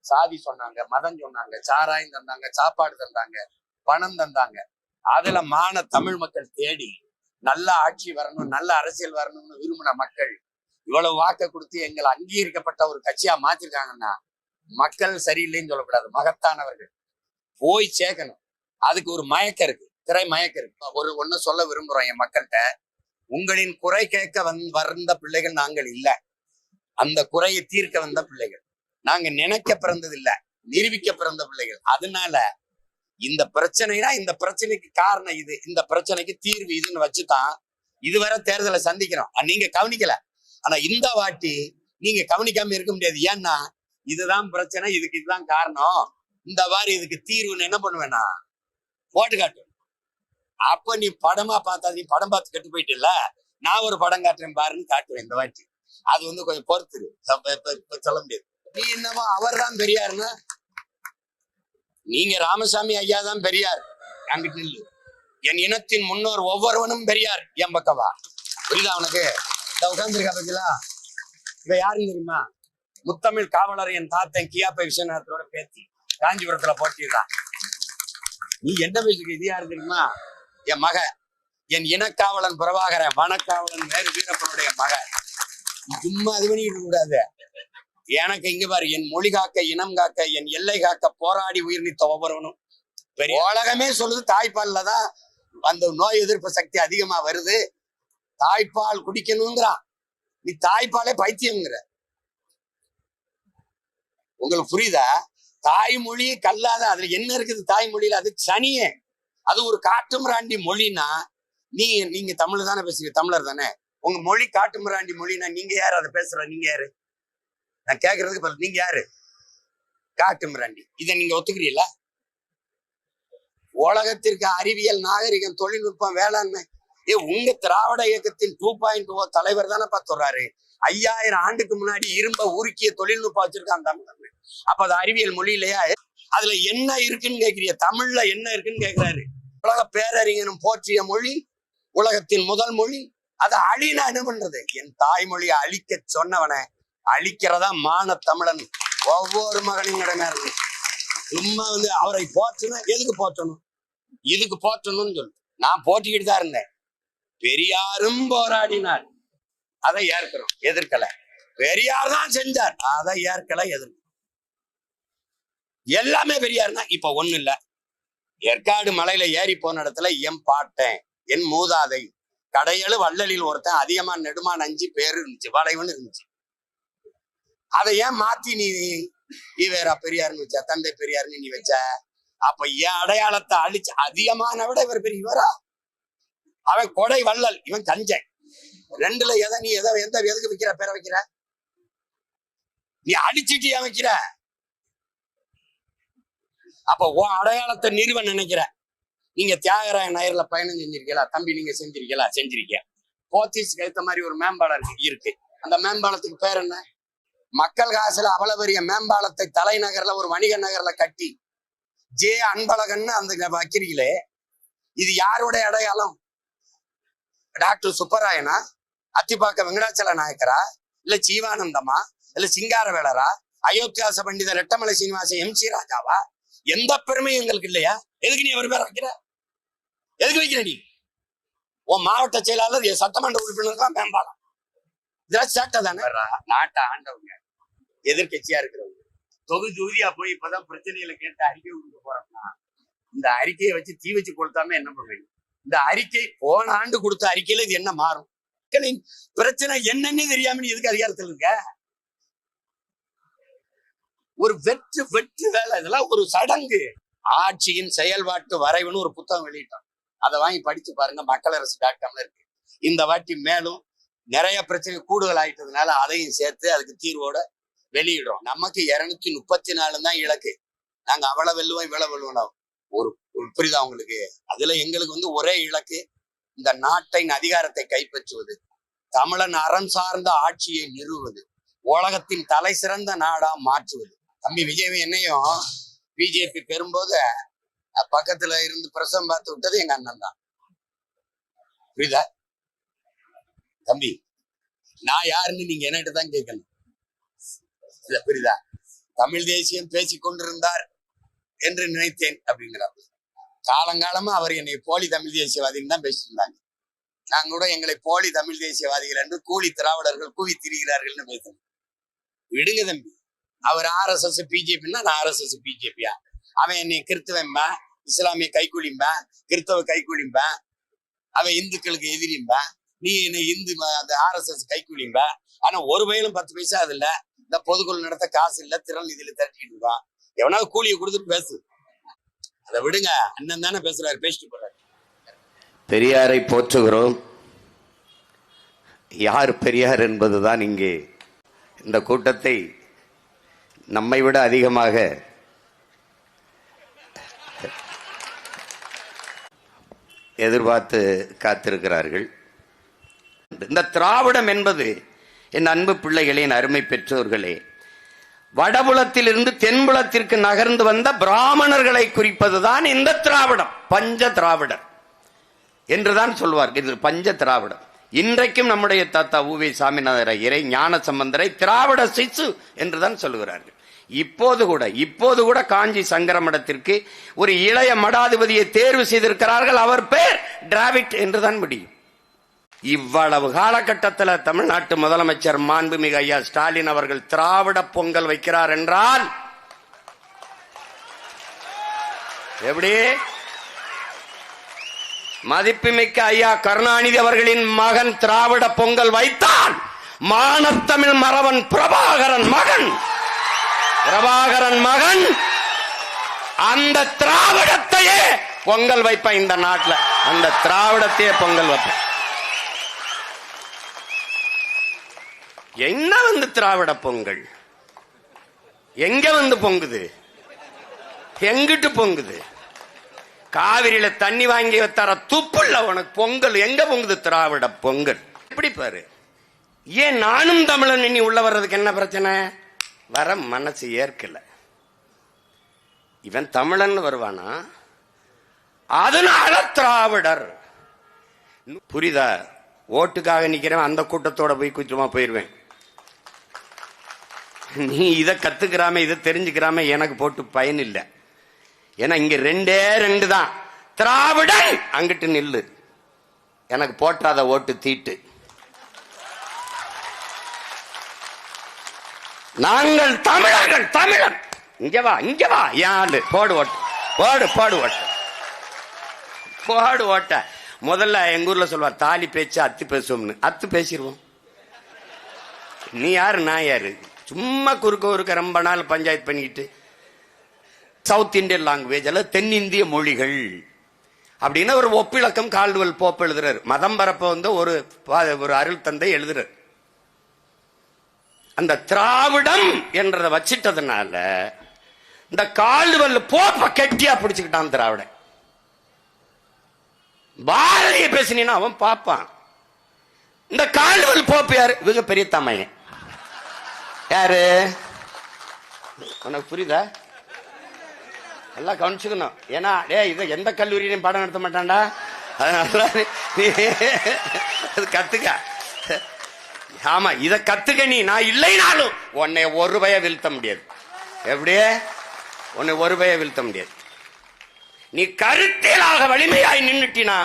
சாதி சொன்னாங்க, மதம் சொன்னாங்க, சாராயம் தந்தாங்க, சாப்பாடு தந்தாங்க, பணம் தந்தாங்க. அதுல தமிழ் மக்கள் தேடி நல்ல ஆட்சி வரணும், நல்ல அரசியல் வரணும்னு விரும்பின மக்கள் இவ்வளவு வாக்கை கொடுத்து எங்களை அங்கீகரிக்கப்பட்ட ஒரு கட்சியா மாத்திருக்காங்கன்னா, மக்கள் சரியில்லைன்னு சொல்லக்கூடாது, மகத்தானவர்கள் போய் சேர்க்கணும். அதுக்கு ஒரு மயக்கம் இருக்கு, திரை மயக்கம் இருக்கு. ஒண்ணு சொல்ல விரும்புறோம் என் மக்கள்கிட்ட, உங்களின் குறை கேட்க வந்த பிள்ளைகள் நாங்கள் இல்ல, அந்த குறையை தீர்க்க வந்த பிள்ளைகள். நாங்க நினைக்க பிறந்தது இல்ல, நிரூபிக்க பிறந்த பிள்ளைகள். அதனால இந்த பிரச்சனைனா, இந்த பிரச்சனைக்கு காரணம் இது, இந்த பிரச்சனைக்கு தீர்வு இதுன்னு வச்சுதான் இதுவரை தேர்தலை சந்திக்கிறோம். நீங்க கவனிக்கல, ஆனா இந்த வாட்டி நீங்க கவனிக்காம இருக்க முடியாது. ஏன்னா இதுதான் பிரச்சனை, இதுதான் காரணம், இந்த மாதிரி இதுக்கு தீர்வுன்னு என்ன பண்ணுவேன்னா போட்டு காட்டு. அப்ப நீ படமா பார்த்தா, நீ படம் பார்த்து கெட்டு போயிட்டு, நான் ஒரு படம் காட்டுறேன் பாருன்னு காட்டுவேன் இந்த வாட்டி. அது கொஞ்சம் பொறுத்துரு, சொல்ல முடியாது. நீ என்னமோ அவர் தான் பெரியாருன்னா, நீங்க ராமசாமி ஐயா தான் பெரியார், அங்கிட்டு நில்லு. என் இனத்தின் முன்னோர் ஒவ்வொருவனும் பெரியார், என் பக்கவா. புரியுதா உனக்கு? உட்கார்ந்துருக்கா பத்திலா? இவ யாருன்னு தெரியுமா? முத்தமிழ் காவலர் என் தாத்தன் கியாப்பை விஸ்வநாதத்தோட பேத்தி, காஞ்சிபுரத்துல போட்டிடுறான். நீ என்ன பேசுக்க? இது யாரு தெரியுமா? என் மக, என் இனக்காவலன் பிரபாகரன், வனக்காவலன் வேறு வீரப்பனுடைய மக. சும்மா அது பண்ணிட்டு கூடாது. எனக்கு இங்க பாரு, என் மொழி காக்க, இனம் காக்க, என் எல்லை காக்க போராடி உயிர் நீத்த ஒவ்வொருவனும் பெரிய. உலகமே சொல்லுது தாய்ப்பால்ல தான் அந்த நோய் எதிர்ப்பு சக்தி அதிகமா வருது, தாய்ப்பால் குடிக்கணுங்கிறான். நீ தாய்ப்பாலே பைத்தியம்ங்கிற. உங்களுக்கு புரியுதா? தாய்மொழி கல்லாத, அதுல என்ன இருக்குது தாய்மொழியில? அது சனியே, அது ஒரு காட்டுமிராண்டி மொழினா. நீங்க தமிழ் தானே பேசுவீங்க, தமிழர் தானே. உங்க மொழி காட்டுமிராண்டி மொழினா நீங்க யாரு அதை பேசுற? நீங்க யாரு? நான் கேட்கறதுக்கு நீங்க யாரு? காட்டுமிராண்டி. இதை நீங்க ஒத்துக்கிறீங்களா? உலகத்திற்கு அறிவியல், நாகரிகம், தொழில்நுட்பம், வேளாண்மை, உங்க திராவிட இயக்கத்தின் 2.0 தலைவர் தானே சொல்றாரு. 5000 ஆண்டுக்கு முன்னாடி இரும்ப உருக்கிய தொழில்நுட்பம் வச்சிருக்காங்க தமிழ். அப்ப அது அறிவியல் மொழி இல்லையா? அதுல என்ன இருக்குன்னு கேக்குறீங்க? தமிழ்ல என்ன இருக்குன்னு கேக்குறாரு. உலக பேரறிஞனும் போற்றிய மொழி, உலகத்தின் முதல் மொழி. அதை அழினா என்ன பண்றது? என் தாய்மொழியை அழிக்க சொன்னவனை அழிக்கிறதா மான தமிழன் ஒவ்வொரு மகனின் கடமை இருக்கு. சும்மா அவரை போற்றணும். எதுக்கு போற்றணும்? இதுக்கு போற்றணும்னு சொல்லு. நான் போட்டிக்கிட்டு தான் இருந்தேன். பெரியாரும் போராடினார், அதை ஏற்கிறோம், எதிர்க்கல. பெரியார் தான் செஞ்சார், அதை ஏற்கல, எதிர்க்க. எல்லாமே பெரியார் தான். இப்ப ஒண்ணு இல்ல, ஏற்காடு மலையில ஏறி போன இடத்துல என் பாட்டேன், என் மூதாதை, கடையழு வள்ளலில் ஒருத்தன் அதிகமா நெடுமான் 5 பேரு இருந்துச்சு, வளைவுன்னு இருந்துச்சு. அதை ஏன் மாத்தி நீ வேற பெரியாருன்னு வச்ச, தந்தை பெரியாருன்னு நீ வச்ச? அப்ப என் அடையாளத்தை அழிச்சு அதிகமான விட இவர் பெரியவரா? அவன் கொடை வள்ளல், இவன் கஞ்சன். ரெண்டுல எதை நீ எதுக்கு வைக்கிற பேரை வைக்கிற? நீ அடிச்சுட்டு ஏன் வைக்கிற? அப்ப உன் அடையாளத்தை நிறுவ நினைக்கிற. நீங்க தியாகராய நகர்ல பயணம் செஞ்சிருக்கீங்களா தம்பி? நீங்க செஞ்சிருக்கீங்களா? செஞ்சிருக்கீங்க. போத்தீஸ்க்கு ஏற்ற மாதிரி ஒரு மேம்பாலம் இருக்கு. அந்த மேம்பாலத்துக்கு பேர் என்ன? மக்கள் காசுல அவ்வளவு பெரிய மேம்பாலத்தை தலைநகர்ல ஒரு வணிக நகர்ல கட்டி ஜே அன்பழகன்னு அந்த வைக்கிறீங்களே, இது யாருடைய அடையாளம்? டாக்டர் சுப்பராயனா, அத்திப்பாக்க வெங்கடாச்சல நாயக்கரா, இல்ல ஜீவானந்தமா, இல்ல சிங்காரவேலரா, அயோத்தியாச பண்டித ரெட்டமலை சீனிவாசன், MC ராஜாவா? எந்த பெருமையும் எங்களுக்கு இல்லையா? எதுக்கு நீ அவர் பேர் வைக்கிற? எதுக்கு வைக்கிற நீ? உன் மாவட்ட செயலாளர், சட்டமன்ற உறுப்பினர் தான் மேம்பாலம். இதெல்லாம் சேட்டை தானே? நாட்டை ஆண்டவங்க, எதிர்கட்சியா இருக்கிறவங்க தொகுதியா போய் இப்பதான் பிரச்சனைகளை கேட்டு அறிக்கை கொடுக்க போறோம்னா, இந்த அறிக்கையை வச்சு தீ வச்சு கொடுத்தாம என்ன பண்ணுவீங்க? இந்த அறிக்கை போன ஆண்டு கொடுத்த அறிக்கையில இது என்ன மாறும்? பிரச்சனை என்னன்னு தெரியாம நீ எதுக்கு அதிகாரத்தில் இருக்க? ஒரு வெற்று வேலை. இதெல்லாம் ஒரு சடங்கு. ஆட்சியின் செயல்பாட்டு வரைவுன்னு ஒரு புத்தகம் வெளியிட்டோம், அதை வாங்கி படிச்சு பாருங்க. மக்களரசு.comல இருக்கு. இந்த வாட்டி மேலும் நிறைய பிரச்சனை கூடுதல் ஆயிட்டதுனால அதையும் சேர்த்து அதுக்கு தீர்வோட வெளியிடுறோம். நமக்கு 234 தான் இலக்கு. நாங்க அவ்வளவு வெல்லுவோம், இவ்வளவு வெல்லுவோம். ஒரு புரியுதா உங்களுக்கு? அதுல எங்களுக்கு ஒரே இலக்கு, இந்த நாட்டின் அதிகாரத்தை கைப்பற்றுவது, தமிழன் அறம் சார்ந்த ஆட்சியை நிறுவுவது, உலகத்தின் தலை சிறந்த நாடா மாற்றுவது. தம்பி விஜய் என்னையும் பிஜேபி பெறும்போது பக்கத்துல இருந்து பிரசவம் பார்த்து விட்டது எங்க அண்ணன் தான். புரியுதா தம்பி? நான் யாருன்னு நீங்க என்னட்டு தான் கேட்கணும். புரியுதா? தமிழ் தேசியம் பேசி கொண்டிருந்தார் என்று நினைத்தேன் அப்படிங்கிறார். காலங்காலமா அவர் என்னை போலி தமிழ் தேசியவாதின்னு தான் பேசிட்டு இருந்தாங்க. நாங்க கூட எங்களை போலி தமிழ் தேசியவாதிகள் என்று கூலி திராவிடர்கள் கூவி திரிகிறார்கள்னு பேசணும். விடுங்க தம்பி. அவர் RSS பிஜேபின்னா நான் RSS பிஜேபியா? அவன் என்னை கிறிஸ்தவன்பா, இஸ்லாமிய கைக்கூலிம்பா, கிறிஸ்தவ கைக்கூலிம்பா, அவன் இந்துக்களுக்கு எதிரிம்பா, நீ என்ன இந்து அந்த RSS கைக்கூலிம்பா. ஆனா ஒரு வயலும் 10 பைசா அது இல்ல. இந்த பொதுக்குழு நடத்த காசு இல்ல, திறன் நிதியில திரட்டிட்டு இருக்கான். எவனாவது கூலியை கொடுத்துட்டு பேசு. அதை விடுங்க. அண்ணன் தானே பேசுறாரு, பேசிட்டு போறாரு. பெரியாரை போற்றுகிறோம். யார் பெரியார் என்பதுதான் இங்கே இந்த கூட்டத்தை நம்மை விட அதிகமாக எதிர்பார்த்து காத்திருக்கிறார்கள். இந்த திராவிடம் என்பது, என் அன்பு பிள்ளைகளே, என் அருமை பெற்றோர்களே, வடபுலத்தில் இருந்து தென்புலத்திற்கு நகர்ந்து வந்த பிராமணர்களை குறிப்பதுதான் இந்த திராவிடம். பஞ்ச திராவிடர் என்றுதான் சொல்வார்கள். இது பஞ்ச திராவிடம். இன்றைக்கும் நம்முடைய தாத்தா உவே சாமிநாத ஐயரை, ஞான சம்பந்தரை திராவிட சிசு என்றுதான் சொல்லுகிறார்கள். இப்போது கூட காஞ்சி சங்கர மடத்திற்கு ஒரு இளைய மடாதிபதியை தேர்வு செய்திருக்கிறார்கள். அவர் பேர் டிராவிட் என்றுதான் முடியும். இவ்வளவு காலகட்டத்தில் தமிழ்நாட்டு முதலமைச்சர் மாண்புமிகு ஐயா ஸ்டாலின் அவர்கள் திராவிட பொங்கல் வைக்கிறார் என்றால் எப்படி? மதிப்புமிக்க ஐயா கருணாநிதி அவர்களின் மகன் திராவிட பொங்கல் வைத்தான். மானத்தமிழ் மறவன் பிரபாகரன் மகன் அந்த திராவிடத்தையே பொங்கல் வைப்பான். இந்த நாட்டில் அந்த திராவிடத்தையே பொங்கல் வைப்பான். என்ன திராவிட பொங்கல்? எங்க பொங்குது? எங்கிட்டு பொங்குது? காவிரியில தண்ணி வாங்கி தர துப்புள்ள உனக்கு பொங்கல் எங்க பொங்குது? திராவிட பொங்கல். எப்படி பாரு. ஏன் நானும் தமிழன் இனி உள்ள வர்றதுக்கு என்ன பிரச்சனை? வர மனசு ஏற்கல. இவன் தமிழன் வருவானா? அதனால திராவிடர். புரியுதா? ஓட்டுக்காக நிக்கிறேன், அந்த கூட்டத்தோட போய் குற்றமா போயிருவேன். நீ இதை கத்துக்கிறாம இதை தெரிஞ்சுக்கிறாம எனக்கு போட்டு பயன் இல்லை. ஏன்னா இங்க ரெண்டே ரெண்டு தான். திராவிடன் அங்கிட்டு நில்லு, எனக்கு போற்றாத ஓட்டு தீட்டு. நாங்கள் தமிழர்கள், தமிழன். இங்க வா, இங்க வா, யாரு போடு ஓட்டு, போடு போடு ஓட்டு, போடு ஓட்ட. முதல்ல எங்க ஊர்ல சொல்லுவா, தாலி பேச்சு அத்து பேசுவோம்னு. அத்து பேசிடுவோம். நீ யாரு நான் யாரு? சும்மா குறுக்க ரொம்ப நாள் பஞ்சாயத்து பண்ணிக்கிட்டு. சவுத் இந்தியன் லாங்குவேஜ் அல்ல தென்னிந்திய மொழிகள் அப்படின்னா ஒரு ஒப்பிலக்கம் கால்டுவெல் போப் எழுதுறாரு. மதம் பரப்ப வந்து ஒரு அருள் தந்தை எழுதுறாரு. அந்த திராவிடம் என்றதை வச்சிட்டதுனால இந்த கால்டுவெல் போப்ப கெட்டியா பிடிச்சுக்கிட்டான் திராவிட. பாரதிய பேசினா அவன் பாப்பான். இந்த கால்டுவெல் போப்பு யாரு? இவங்க பெரிய தமையன். யாரு? உனக்கு புரியுதா? எல்லாம் கவனிச்சுக்கணும். ஏன்னா இதை எந்த கல்லூரியிலையும் பாடம் நடத்த மாட்டான்டா. அதனால கத்துக்க. ஆமா, இத கத்துக்க. நீ நான் இல்லைனாலும் உன்னை ஒரு ரூபாய வீழ்த்த முடியாது. எப்படியே உன்னை ஒரு ரூபாய வீழ்த்த முடியாது. நீ கருத்தியலாக வலிமையாய் நின்னுட்டினா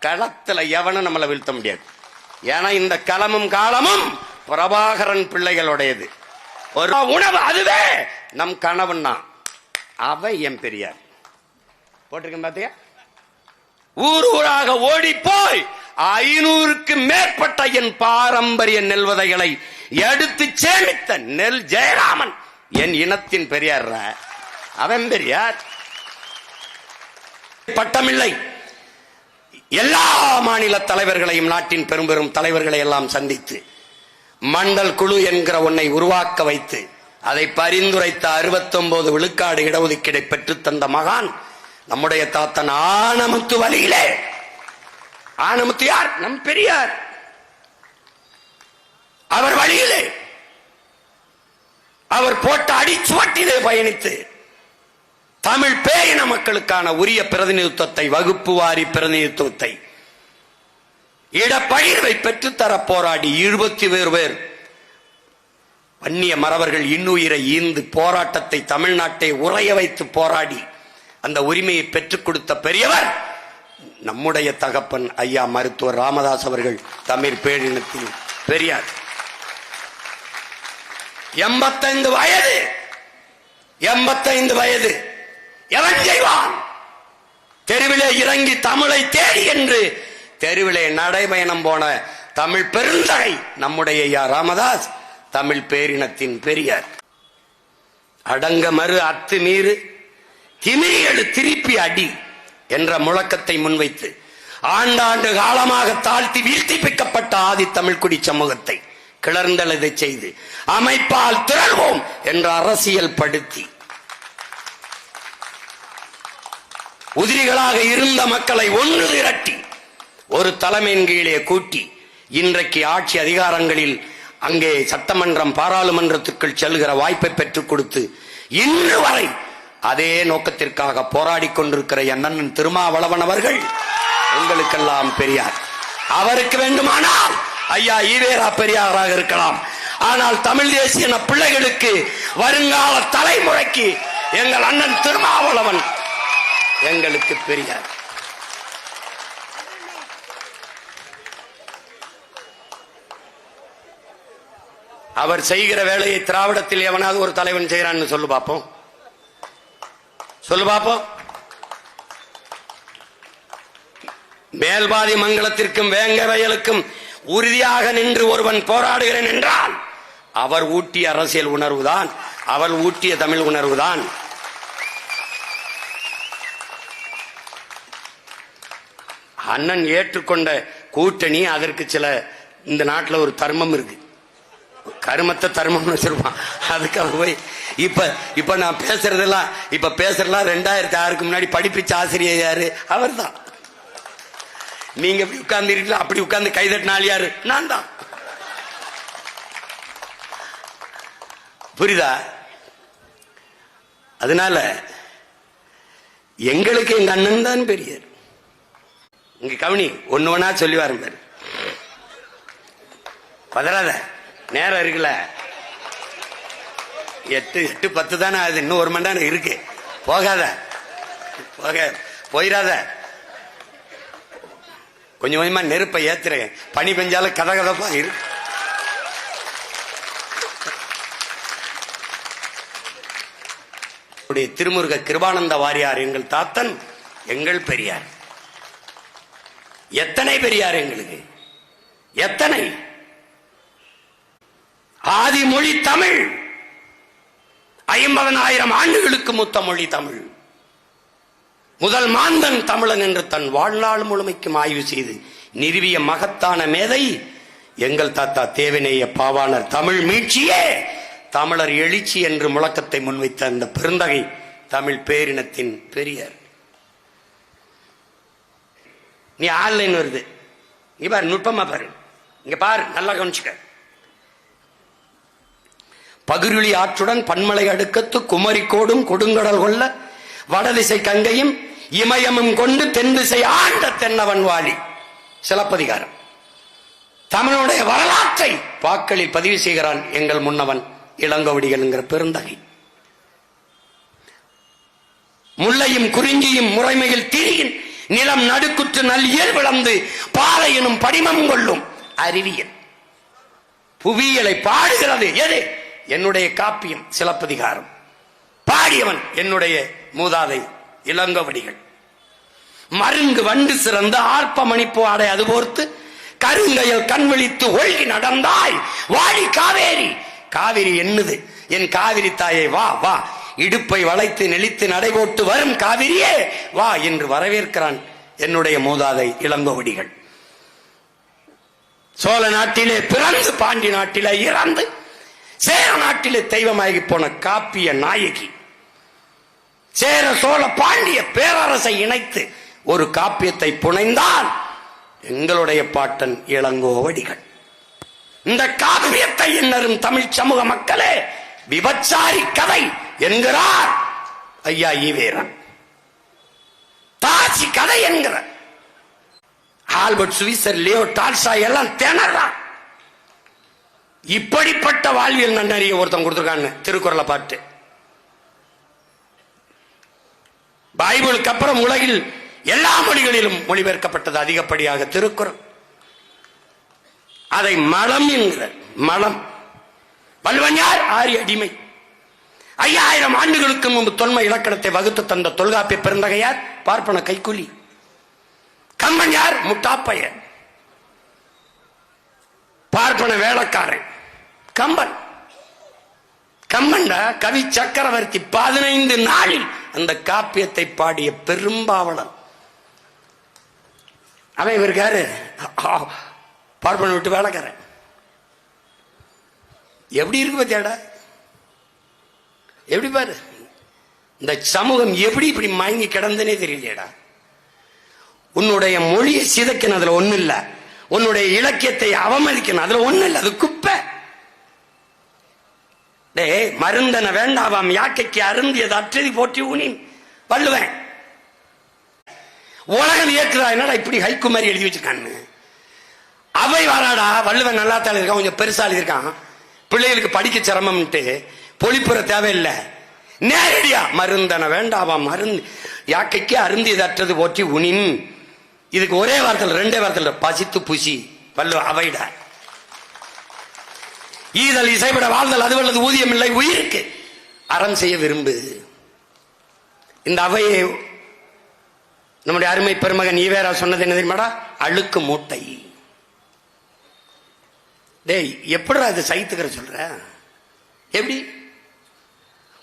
களத்துல எவனும் நம்மளை வீழ்த்த முடியாது. ஏன்னா இந்த களமும் காலமும் பிரபாகரன் பிள்ளைகளுடையது. ஒரு உணவு அதுவே நம் கனவுன்னா அவன் என் பெரியார் போட்டிருக்கேன் பாத்தியா. ஊர் ஊராக ஓடி போய் 500க்கு மேற்பட்ட என் பாரம்பரிய நெல் விதைகளை எடுத்து சேமித்த நெல் ஜெயராமன் என் இனத்தின் பெரியார். அவன் பெரியார். பட்டமில்லை. எல்லா மாநில தலைவர்களையும் நாட்டின் பெரும் பெரும் தலைவர்களை எல்லாம் சந்தித்து மண்டல் குழு என்கிற ஒன்றை உருவாக்க வைத்து அதை பரிந்துரைத்த 69 விழுக்காடு இடஒதுக்கீடை பெற்று தந்த மகான் நம்முடைய தாத்தன் ஆனமுத்து. வழியிலே ஆனமுத்து யார்? நம் பெரியார். அவர் வழியிலே அவர் போட்ட அடிச்சுவட்டிலே பயணித்து தமிழ் பேரின மக்களுக்கான உரிய பிரதிநிதித்துவத்தை, வகுப்பு வாரி பிரதிநிதித்துவத்தை, இடப்பகிர்வை பெற்றுத்தர போராடி 20 பேர் வன்னிய மறவர்கள் இன்னுயிரை ஈந்து போராட்டத்தை தமிழ்நாட்டை உறைய வைத்து போராடி அந்த உரிமையை பெற்றுக் கொடுத்த பெரியவர் நம்முடைய தகப்பன் ஐயா மருத்துவர் ராமதாஸ் அவர்கள். தமிழ் பேரினத்தின் பெரியார். 85 வயது. 85 வயது. எவன் செய்வான்? தெருவிலே இறங்கி தமிழை தேடி என்று தெருவிலே நடைபயணம் போன தமிழ் பெருந்தகை நம்முடைய ஐயா ராமதாஸ். தமிழ் பேரினத்தின் பெரியார். அடங்க மறு அத்து மீறு திமிரியடு திருப்பி அடி என்ற முழக்கத்தை முன்வைத்து ஆண்டாண்டு காலமாக தாழ்த்தி வீழ்த்திப்பிக்கப்பட்ட ஆதி தமிழ்குடி சமூகத்தை கிளர்ந்தெழுத செய்து அமைப்பால் திரள்வோம் என்ற அரசியல் படுத்தி உதிரிகளாக இருந்த மக்களை ஒன்று திரட்டி ஒரு தலைமையின் கீழே கூட்டி இன்றைக்கு ஆட்சி அதிகாரங்களில் அங்கே சட்டமன்றம் பாராளுமன்றத்திற்குள் செல்கிற வாய்ப்பை பெற்றுக் கொடுத்து இன்று வரை அதே நோக்கத்திற்காக போராடி கொண்டிருக்கிற அண்ணன் திருமாவளவன் அவர்கள் உங்களுக்கெல்லாம் பெரியார். அவருக்கு வேண்டுமானால் ஐயா ஈவேரா பெரியாராக இருக்கலாம். ஆனால் தமிழ் தேசிய பிள்ளைகளுக்கு வருங்கால தலைமுறைக்கு எங்கள் அண்ணன் திருமாவளவன் எங்களுக்கு பெரியார். அவர் செய்கிற வேலையை திராவிடத்தில் எவனாவது ஒரு தலைவன் செய்யறான்னு சொல்லு பாப்போம். சொல்லு பாப்போம். மேல்பாதி மங்கலத்திற்கும் வேங்க வயலுக்கும் உறுதியாக நின்று ஒருவன் போராடுகிறேன் என்றால் அவர் ஊட்டிய அரசியல் உணர்வுதான், அவர் ஊட்டிய தமிழ் உணர்வுதான். அண்ணன் ஏற்றுக்கொண்ட கூட்டணி, அதற்கு சில இந்த நாட்டில் ஒரு தர்மம் இருக்கு. கருமத்தை தர்மம்னு வச்சிருப்பான். அதுக்காக போய் இப்ப நான் பேசுறதெல்லாம் 2006க்கு முன்னாடி படிப்பிச்ச ஆசிரியர் யாரு? அவர் தான். நீங்க உட்கார்ந்து இருக்கலாம், அப்படி உட்கார்ந்து கைதட்டினாள் யாரு? நான் தான். புரியுதா? அதனால எங்களுக்கு எங்க அண்ணன் தான் பெரியார். இங்க கவனி, ஒண்ணு ஒண்ணா சொல்லி பாரு. பதறாத, நேரம் இருக்குல்ல. 8:10 தானே ஆகுது, இன்னும் 1 மணி நேரம் இருக்கு. போகாத, போயிடாத. கொஞ்சம் கொஞ்சமா நெருப்பை ஏத்துறேன். பனி பெஞ்சாலும் கதகதப்பா இருக்கு. திருமுருக கிருபானந்த வாரியார் எங்கள் தாத்தன், எங்கள் பெரியார். எத்தனை பெரியார் எங்களுக்கு, எத்தனை. ஆதிமொழி தமிழ், 50,000 ஆண்டுகளுக்கு மூத்த மொழி தமிழ். முதல் மாந்தன் தமிழன் என்று தன் வாழ்நாள் முழுமைக்கும் ஆய்வு செய்து நிறுவிய மகத்தான மேதை எங்கள் தாத்தா தேவநேய பாவாணர். தமிழ் மீட்சியே தமிழர் எழுச்சி என்று முழக்கத்தை முன்வைத்த அந்த பெருந்தகை தமிழ் பேரினத்தின் பெரியார். நீ ஆன்லைன் வருது, இங்க பாரு, நுட்பமா பாரு, இங்க பாரு, நல்லா கவனிச்சுக்க. பகிருளி ஆற்றுடன் பன்மலை அடுக்கத்து குமரிக்கோடும் கொடுங்கடல் கொள்ள வடதிசை கங்கையும் இமயமும் கொண்டு தென் திசை ஆண்ட தென்னவன் வாழி. சிலப்பதிகாரம். தமிழுடைய வரலாற்றை பாக்களில் பதிவு செய்கிறான் எங்கள் முன்னவன் இளங்கோவடிகள் என்கிற பெருந்தகை. முல்லையும் குறிஞ்சியும் முறைமையில் திரியின் நிலம் நடுக்குற்று நல்லியல் விளந்து பாறை எனும் படிமம் கொள்ளும் அறிவியல் புவியியலை பாடுகிறது. எது? என்னுடைய காப்பியம் சிலப்பதிகாரம். பாடியவன் என்னுடைய மூதாதை இளங்கோவடிகள். மருங்கு வண்டு சிறந்த ஆர்ப்ப மணிப்பு ஆடை அது போர்த்து கருங்கையில் கண் விழித்து ஒழுகி நடந்தாய் வாடி காவேரி. காவிரி என்னது என் காவிரி தாயை, வா வா, இடுப்பை வளைத்து நெளித்து நடைபோட்டு வரும் காவிரியே வா என்று வரவேற்கிறான் என்னுடைய மூதாதை இளங்கோவடிகள். சோழ நாட்டிலே பிறந்து பாண்டி நாட்டிலே இறந்து சேர நாட்டிலே தெய்வமாகி போன காப்பிய நாயகி. சேர சோழ பாண்டிய பேரரசை இணைத்து ஒரு காப்பியத்தை புனைந்தால் எங்களுடைய பாட்டன் இளங்கோவடிகள். இந்த காப்பியத்தை என்னரும் தமிழ் சமூக மக்களே விபச்சாரி கதை என்கிறார் ஐயா ஈவேரா. தாசி கதை என்கிற ஆல்பர்ட் சுவிசர், லியோ டால்ஸ்டாய் எல்லாம் திணறான். இப்படிப்பட்ட வாழ்வியல் நன்னறிய ஒருத்தன் கொடுத்திருக்காங்க திருக்குறளை பாட்டு. பைபிளுக்கு அப்புறம் உலகில் எல்லா மொழிகளிலும் மொழிபெயர்க்கப்பட்டது அதிகப்படியாக திருக்குறள். அதை மலம் என்கிற மலம். வள்ளுவன் யார்? ஆரிய அடிமை. 5000 ஆண்டுகளுக்கு முன்பு தொன்மை இலக்கணத்தை வகுத்து தந்த தொல்காப்பிய பெருந்தகையார் பார்ப்பன கைக்கூலி. கம்பன் யார்? முட்டாப்பைய பார்ப்பன வேலைக்காரன். கம்பன் கம்பன்டா கவி சக்கரவர்த்தி 15 நாளில் அந்த காப்பியத்தை பாடிய பெரும்பாவலன். அவன் இவருக்காரு பார்ப்பன விட்டு வேலைக்காரன். எப்படி இருக்கு பத்தியாடா? எப்படி பாரு, இந்த சமூகம் எப்படி இப்படி மயங்கி கிடந்தனே தெரியலையடா. உன்னுடைய மொழியை சிதைக்கணும், அதுல ஒண்ணு இல்ல. உன்னுடைய இலக்கியத்தை அவமதிக்கணும், அதுல ஒண்ணு இல்ல. அது குப்பை. டே மருந்தன வேண்டாவாம் யாக்கைக்கு அருந்தியது அற்றதி போற்றி ஊனின் வள்ளுவன். உலகம் ஏற்கிறா என்னடா இப்படி ஹைக்கு மாதிரி எழுதி வச்சிருக்கான்னு. அவை வாராடா, வள்ளுவன் நல்லா தான் இருக்கான், கொஞ்சம் பெருசா எழுதியிருக்கான், பிள்ளைகளுக்கு படிக்க சிரமம்ட்டு பொழிப்புற தேவையில்லை. நேரடியா மருந்தன வேண்டாவாம் மருந்து யாக்கைக்கு அருந்தியது அற்றது போற்றி உனின். இதுக்கு ஒரே வார்த்தை, 2 வார்த்தை, பசித்து புசி. வள்ளுவ அவைடா. ஈதல் இசைவிட வாழ்தல் அது வல்லது ஊதியம் இல்லை உயிருக்கு அறம் செய்ய விரும்பு. இந்த அவையை நம்முடைய அருமை பெருமகன் ஈவேரா சொன்னது என்ன தெரியுமாடா? அழுக்கு மூட்டை. டேய் எப்படிடா அது சைத்துக்கிற சொல்ற? எப்படி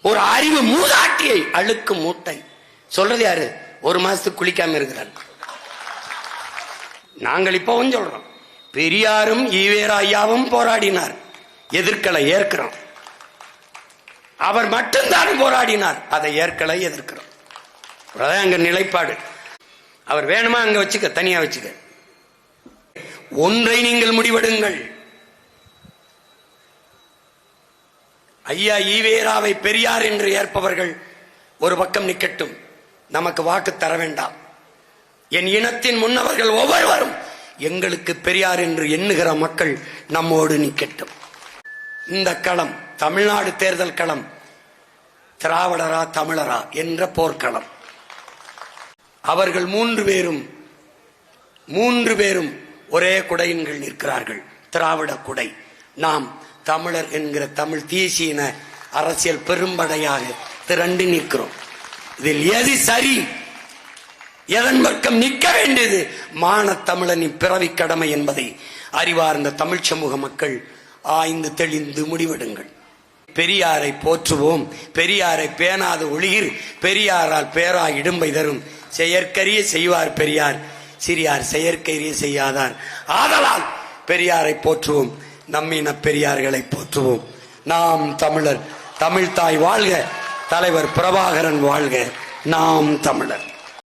ஒரு அறிவு மூதாட்டியை அழுக்கு மூட்டை சொல்றது யாரு? 1 மாசத்துக்கு குளிக்காம இருக்கிறார். நாங்கள் இப்பவும் சொல்றோம், பெரியாரும் ஈவேரா ஐயாவும் போராடினார், எதிர்க்கலை ஏற்கிறோம். அவர் மட்டும்தான் போராடினார், அதை ஏற்கலை எதிர்க்கிறோம். அதான் அங்க நிலைப்பாடு. அவர் வேணுமா அங்க வச்சுக்க, தனியா வச்சுக்க. ஒன்றை நீங்கள் முடிவெடுங்கள். ஐயா ஈவேராவை பெரியார் என்று ஏற்பவர்கள் ஒரு பக்கம் நிக்கட்டும், நமக்கு வாக்கு தர வேண்டாம். என் இனத்தின் முன்னவர்கள் ஒவ்வொருவரும் எங்களுக்கு பெரியார் என்று எண்ணுகிற மக்கள் நம்மோடு நிற்கட்டும். இந்த களம் தமிழ்நாடு தேர்தல் களம் திராவிடரா தமிழரா என்ற போர்க்களம். அவர்கள் மூன்று பேரும் ஒரே குடையின் கீழ் நிற்கிறார்கள், திராவிட குடை. நாம் தமிழர் என்கிற தமிழ் தேசிய அரசியல் பெரும்படையாக திரண்டு நிற்கிறோம். இதில் எது சரி, எதன் பக்கம் நிற்க வேண்டியது மானத்தமிழனின் பிறவி கடமை என்பதை அறிவார்ந்த தமிழ் சமூக மக்கள் ஆய்ந்து தெளிந்து முடிவெடுங்கள். பெரியாரை போற்றுவோம், பெரியாரை பேணாத ஒளியில் பெரியாரால் பேராய் இடும்பை தரும். செயற்கரிய செய்வார் பெரியார், சிறியார் செயற்கரிய செய்யாதார். ஆதலால் பெரியாரை போற்றுவோம், நம்மின பெரியார்களை போற்றுவோம். நாம் தமிழர், தமிழ்தாய் வாழ்க, தலைவர் பிரபாகரன் வாழ்க, நாம் தமிழர்.